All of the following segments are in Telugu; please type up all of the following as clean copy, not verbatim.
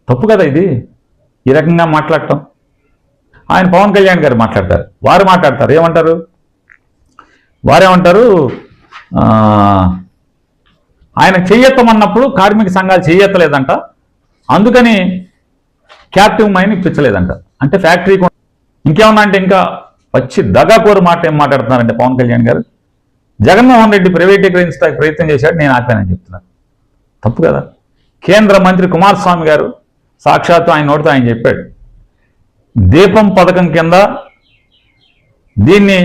తప్పు కదా ఇది, ఈ రకంగా మాట్లాడటం. ఆయన పవన్ కళ్యాణ్ గారు మాట్లాడతారు, వారు మాట్లాడతారు, ఏమంటారు, వారేమంటారు, ఆయన చెయ్యెత్తమన్నప్పుడు కార్మిక సంఘాలు చెయ్యెత్తలేదంట, అందుకని క్యాప్టివ్ మైన్ ఇప్పించలేదంట. అంటే ఫ్యాక్టరీ ఇంకేమన్నా అంటే ఇంకా వచ్చి దగాకోరు మాట ఏం మాట్లాడుతున్నారంటే పవన్ కళ్యాణ్ గారు, జగన్మోహన్ రెడ్డి ప్రైవేటీకరించడానికి ప్రయత్నం చేశాడు, నేను ఆపానని చెప్తున్నాను. తప్పు కదా. కేంద్ర మంత్రి కుమారస్వామి గారు సాక్షాత్తు ఆయన నోటితో ఆయన చెప్పాడు, దీపం పథకం కింద దీన్ని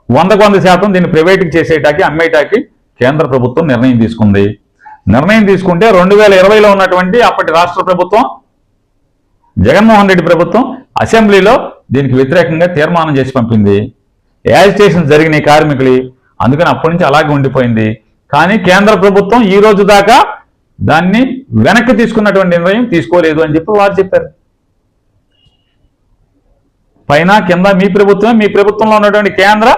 100% దీన్ని ప్రైవేట్కి చేసేటాకి అమ్మేటాకి కేంద్ర ప్రభుత్వం నిర్ణయం తీసుకుంది. నిర్ణయం తీసుకుంటే 2020లో ఉన్నటువంటి అప్పటి రాష్ట్ర ప్రభుత్వం, జగన్మోహన్ రెడ్డి ప్రభుత్వం అసెంబ్లీలో దీనికి వ్యతిరేకంగా తీర్మానం చేసి పంపింది. యాజిటేషన్ జరిగినాయి కార్మికులు, అందుకని అప్పటి నుంచి అలాగే ఉండిపోయింది. కానీ కేంద్ర ప్రభుత్వం ఈ రోజు దాకా దాన్ని వెనక్కి తీసుకున్నటువంటి నిర్ణయం తీసుకోలేదు అని చెప్పి వారు చెప్పారు. పైన కింద మీ ప్రభుత్వమే, మీ ప్రభుత్వంలో ఉన్నటువంటి కేంద్ర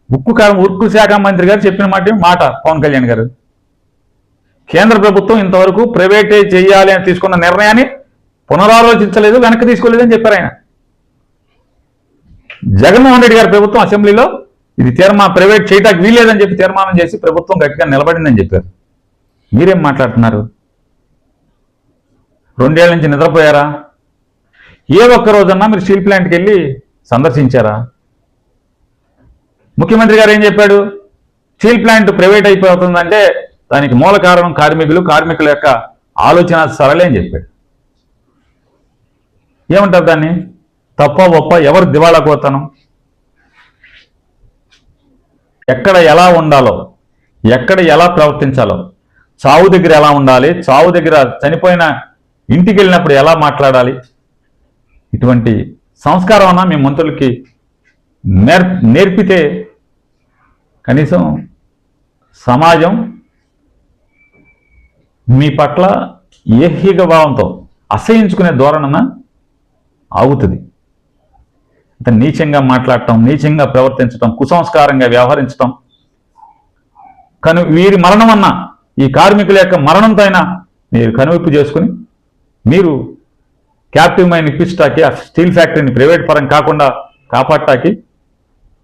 ఉక్కు శాఖ మంత్రి గారు చెప్పిన మాట పవన్ కళ్యాణ్ గారు. కేంద్ర ప్రభుత్వం ఇంతవరకు ప్రైవేటైజ్ చేయాలి అని తీసుకున్న నిర్ణయాన్ని పునరాలోచించలేదు, వెనక్కి తీసుకోలేదని చెప్పారు ఆయన. జగన్మోహన్ రెడ్డి గారి ప్రభుత్వం అసెంబ్లీలో ఇది ప్రైవేట్ చేయటానికి వీల్లేదని చెప్పి తీర్మానం చేసి ప్రభుత్వం గట్టిగా నిలబడిందని చెప్పారు. మీరేం మాట్లాడుతున్నారు? 2 ఏళ్ల నుంచి నిద్రపోయారా? ఏ ఒక్క రోజన్నా మీరు స్టీల్ ప్లాంట్కి వెళ్ళి సందర్శించారా? ముఖ్యమంత్రి గారు ఏం చెప్పాడు, స్టీల్ ప్లాంట్ ప్రైవేట్ అయిపోతుందంటే దానికి మూల కారణం కార్మికుల యొక్క ఆలోచన సరళే అని చెప్పాడు. ఏమంటారు దాన్ని? తప్ప ఒప్ప, ఎవరు దివాళా కోతనం, ఎక్కడ ఎలా ఉండాలో, ఎక్కడ ఎలా ప్రవర్తించాలో, చావు దగ్గర ఎలా ఉండాలి, చావు దగ్గర చనిపోయిన ఇంటికి వెళ్ళినప్పుడు ఎలా మాట్లాడాలి, ఇటువంటి సంస్కారం అన్నా మీ మంత్రులకి నేర్పితే కనీసం సమాజం మీ పట్ల ఏహ్యక భావంతో అసహించుకునే ధోరణన ఆగుతుంది. అంత నీచంగా మాట్లాడటం, నీచంగా ప్రవర్తించటం, కుసంస్కారంగా వ్యవహరించటం, వీరి మరణం అన్నా, ఈ కార్మికుల యొక్క మరణంతో అయినా మీరు కనువిప్పు చేసుకుని మీరు క్యాప్టివ్ మైన్ ఇప్పించటానికి, ఆ స్టీల్ ఫ్యాక్టరీని ప్రైవేట్ పరం కాకుండా కాపాడటానికి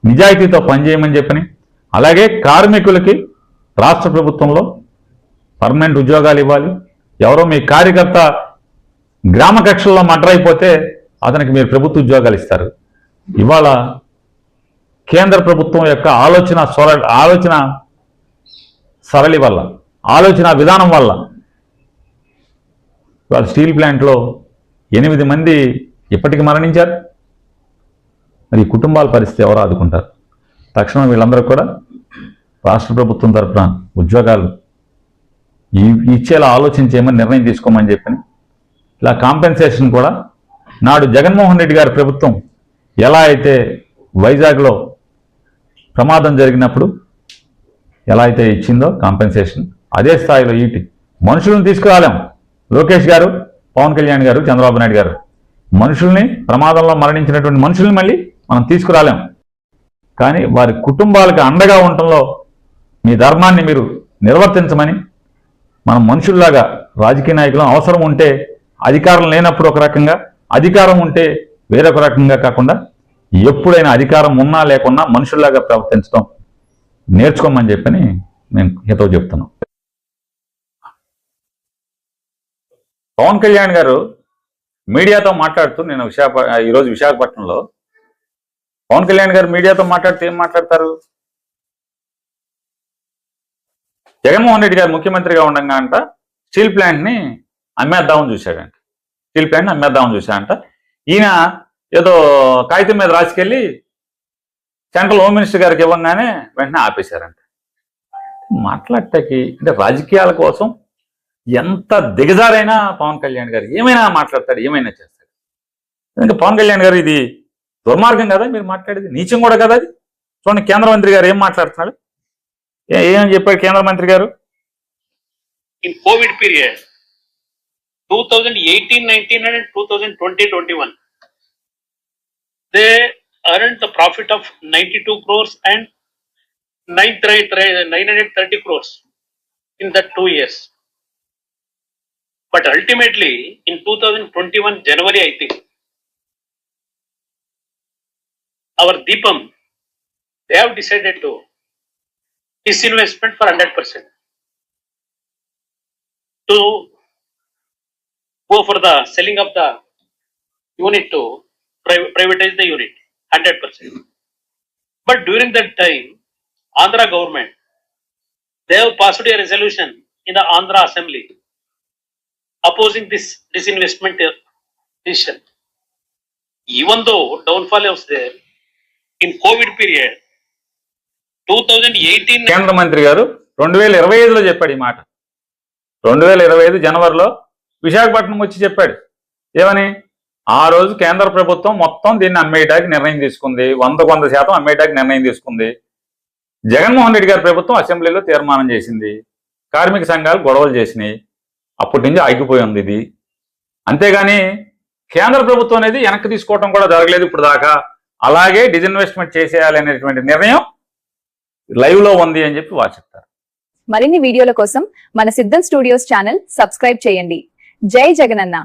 నిజాయితీతో పనిచేయమని చెప్పని, అలాగే కార్మికులకి రాష్ట్ర ప్రభుత్వంలో పర్మనెంట్ ఉద్యోగాలు ఇవ్వాలి. ఎవరో మీ కార్యకర్త గ్రామ కక్షల్లో మర్డర్ అయిపోతే అతనికి మీరు ప్రభుత్వ ఉద్యోగాలు ఇస్తారు. ఇవాళ కేంద్ర ప్రభుత్వం యొక్క ఆలోచన సరళి వల్ల, ఆలోచన విధానం వల్ల ఇవాళ స్టీల్ ప్లాంట్లో 8 మంది ఇప్పటికి మరణించారు. మరి కుటుంబాల పరిస్థితి ఎవరు ఆదుకుంటారు? తక్షణం వీళ్ళందరూ కూడా రాష్ట్ర ప్రభుత్వం తరఫున ఉద్యోగాలు ఇచ్చేలా ఆలోచించేయమని నిర్ణయం తీసుకోమని చెప్పని, ఇలా కాంపెన్సేషన్ కూడా నాడు జగన్మోహన్ రెడ్డి గారి ప్రభుత్వం ఎలా అయితే వైజాగ్లో ప్రమాదం జరిగినప్పుడు ఎలా అయితే ఇచ్చిందో కాంపెన్సేషన్, అదే స్థాయిలో మనుషులను తీసుకురాలేం. లోకేష్ గారు, పవన్ కళ్యాణ్ గారు, చంద్రబాబు నాయుడు గారు మనుషుల్ని, ప్రమాదంలో మరణించినటువంటి మనుషుల్ని మళ్ళీ మనం తీసుకురాలేం. కానీ వారి కుటుంబాలకు అండగా ఉండటంలో మీ ధర్మాన్ని మీరు నిర్వర్తించమని, మనం మనుషుల్లాగా రాజకీయ నాయకులు అవసరం ఉంటే అధికారం లేనప్పుడు ఒక రకంగా, అధికారం ఉంటే వేరొక రకంగా కాకుండా ఎప్పుడైనా అధికారం ఉన్నా లేకున్నా మనుషుల్లాగా ప్రవర్తించడం నేర్చుకోమని చెప్పని నేను హితవు చెప్తున్నాను. పవన్ కళ్యాణ్ గారు మీడియాతో మాట్లాడుతూ, నేను ఈరోజు విశాఖపట్నంలో పవన్ కళ్యాణ్ గారు మీడియాతో మాట్లాడుతూ ఏం మాట్లాడతారు, జగన్మోహన్ రెడ్డి గారు ముఖ్యమంత్రిగా ఉండగా అంట స్టీల్ ప్లాంట్ని అమ్మేద్దామని చూశాడంట. స్టీల్ ప్లాంట్ని అమ్మేద్దామని చూశాడంట. ఈయన ఏదో కాగితం మీద రాసుకెళ్ళి సెంట్రల్ హోమ్ మినిస్టర్ గారికి ఇవ్వగానే వెంటనే ఆపేశారంట. మాట్లాడటానికి అంటే రాజకీయాల కోసం ఎంత దిగజారైనా పవన్ కళ్యాణ్ గారు ఏమైనా మాట్లాడతాడు, ఏమైనా చేస్తాడు. ఎందుకంటే పవన్ కళ్యాణ్ గారు ఇది దుర్మార్గం కదా మీరు మాట్లాడేది, నీచం కూడా కదా అది. చూడండి కేంద్ర మంత్రి గారు ఏం మాట్లాడుతున్నాడు, ఏమని చెప్పాడు కేంద్ర మంత్రి గారు? In Covid period 2018-19 and 2020-21 they earned the profit of 92 crores and 930 crores in that 2 years. But ultimately, in 2021 January, I think, our Deepam, they have decided to disinvestment for 100%. To go for the selling of the unit to privatize the unit 100%. But during that time, Andhra government, they have passed a resolution in the Andhra Assembly opposing this disinvestment decision. Even though downfall was there in COVID period, 2018. కేంద్ర మంత్రి గారు 2025లో చెప్పాడు ఈ మాట. 2025 జనవరిలో విశాఖపట్నం వచ్చి చెప్పాడు. ఏమని? ఆ రోజు కేంద్ర ప్రభుత్వం మొత్తం దీన్ని అమ్మేయడానికి నిర్ణయం తీసుకుంది, 100% అమ్మేయడానికి నిర్ణయం తీసుకుంది. జగన్మోహన్ రెడ్డి గారి ప్రభుత్వం అసెంబ్లీలో తీర్మానం చేసింది, కార్మిక సంఘాలు గొడవలు చేసినాయి, అప్పటి నుంచి ఆగిపోయి ఉంది ఇది. అంతేగాని కేంద్ర ప్రభుత్వం అనేది వెనక్కి తీసుకోవడం కూడా జరగలేదు ఇప్పుడు దాకా. అలాగే డిజిన్వెస్ట్మెంట్ చేసేయాలి అనేటువంటి నిర్ణయం లైవ్ లో ఉంది అని చెప్పి వారు చెప్తారు. మరిన్ని వీడియోల కోసం మన సిద్ధం స్టూడియోస్ ఛానల్ సబ్స్క్రైబ్ చేయండి. జై జగనన్న.